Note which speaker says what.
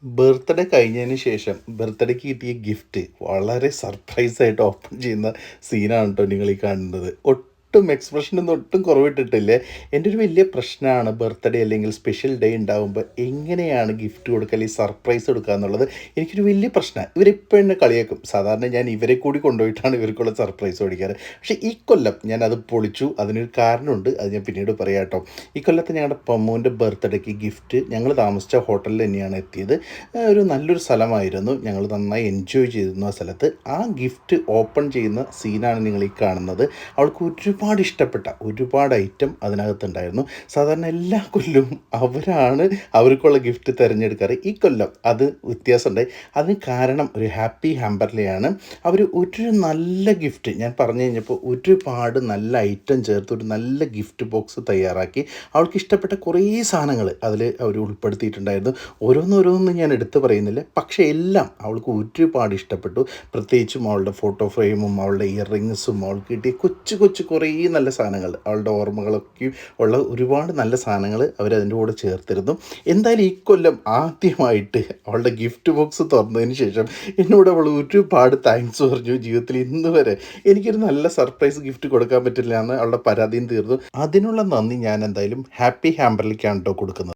Speaker 1: Birthday കഴിഞ്ഞതിന് ശേഷം ബർത്ത്ഡേക്ക് കിട്ടിയ ഗിഫ്റ്റ് വളരെ സർപ്രൈസായിട്ട് ഓപ്പൺ ചെയ്യുന്ന സീനാണ് കേട്ടോ നിങ്ങൾ ഈ കാണുന്നത്. ഒട്ടും എക്സ്പ്രഷനൊന്നും ഒട്ടും കുറവിട്ടിട്ടില്ലേ. എൻ്റെ ഒരു വലിയ പ്രശ്നമാണ് ബർത്ത്ഡേ അല്ലെങ്കിൽ സ്പെഷ്യൽ ഡേ ഉണ്ടാകുമ്പോൾ എങ്ങനെയാണ് ഗിഫ്റ്റ് കൊടുക്കുക അല്ലെങ്കിൽ സർപ്രൈസ് കൊടുക്കുക എന്നുള്ളത്. എനിക്കൊരു വലിയ പ്രശ്നമാണ്. ഇവരിപ്പോൾ എന്നെ കളിയാക്കും. സാധാരണ ഞാൻ ഇവരെ കൂടി കൊണ്ടുപോയിട്ടാണ് ഇവർക്കുള്ള സർപ്രൈസ് മേടിക്കാറ്. പക്ഷേ ഈ കൊല്ലം ഞാനത് പൊളിച്ചു. അതിനൊരു കാരണമുണ്ട്. അത് ഞാൻ പിന്നീട് പറയാം കേട്ടോ. ഈ കൊല്ലത്തെ ഞങ്ങളുടെ പമ്മൂൻ്റെ ബർത്ത്ഡേക്ക് ഗിഫ്റ്റ് ഞങ്ങൾ താമസിച്ച ഹോട്ടലിൽ തന്നെയാണ് എത്തിയത്. ഒരു നല്ലൊരു സ്ഥലമായിരുന്നു. ഞങ്ങൾ നന്നായി എൻജോയ് ചെയ്തിരുന്നു ആ സ്ഥലത്ത്. ആ ഗിഫ്റ്റ് ഓപ്പൺ ചെയ്യുന്ന സീനാണ് നിങ്ങൾ ഈ കാണുന്നത്. അവൾക്ക് ഒരുപാട് ഇഷ്ടപ്പെട്ട ഒരുപാട് ഐറ്റം അതിനകത്തുണ്ടായിരുന്നു. സാധാരണ എല്ലാ കൊല്ലവും അവരാണ് അവർക്കുള്ള ഗിഫ്റ്റ് തിരഞ്ഞെടുക്കാറ്. ഈ കൊല്ലം അത് വ്യത്യാസമുണ്ടായി. അതിന് കാരണം ഒരു ഹാപ്പി ഹാമ്പറിലെയാണ്. അവർ ഒരു നല്ല ഗിഫ്റ്റ് ഞാൻ പറഞ്ഞു കഴിഞ്ഞപ്പോൾ ഒരുപാട് നല്ല ഐറ്റം ചേർത്ത് ഒരു നല്ല ഗിഫ്റ്റ് ബോക്സ് തയ്യാറാക്കി അവൾക്ക് ഇഷ്ടപ്പെട്ട കുറേ സാധനങ്ങൾ അതിൽ അവർ ഉൾപ്പെടുത്തിയിട്ടുണ്ടായിരുന്നു. ഓരോന്നോരോന്നും ഞാൻ എടുത്തു പറയുന്നില്ല, പക്ഷേ എല്ലാം അവൾക്ക് ഒരുപാട് ഇഷ്ടപ്പെട്ടു. പ്രത്യേകിച്ചും അവളുടെ ഫോട്ടോ ഫ്രെയിമും അവളുടെ ഇയർ റിങ്സും അവൾക്ക് കിട്ടിയ കൊച്ചു കൊച്ചു കുറേ നല്ല സാധനങ്ങൾ, അവളുടെ ഓർമ്മകളൊക്കെ ഉള്ള ഒരുപാട് നല്ല സാധനങ്ങൾ അവരതിൻ്റെ കൂടെ ചേർത്തിരുന്നു. എന്തായാലും ഈ കൊല്ലം ആദ്യമായിട്ട് അവളുടെ ഗിഫ്റ്റ് ബോക്സ് തുറന്നതിന് ശേഷം എന്നോട് അവൾ ഒരുപാട് താങ്ക്സ് പറഞ്ഞു. ജീവിതത്തിൽ ഇന്ന് വരെ എനിക്കൊരു നല്ല സർപ്രൈസ് ഗിഫ്റ്റ് കൊടുക്കാൻ പറ്റില്ല എന്ന് അവളുടെ പരാതിയും തീർന്നു. അതിനുള്ള നന്ദി ഞാൻ എന്തായാലും ഹാപ്പി ഹാമ്പറിലേക്കാണ് കേട്ടോ കൊടുക്കുന്നത്.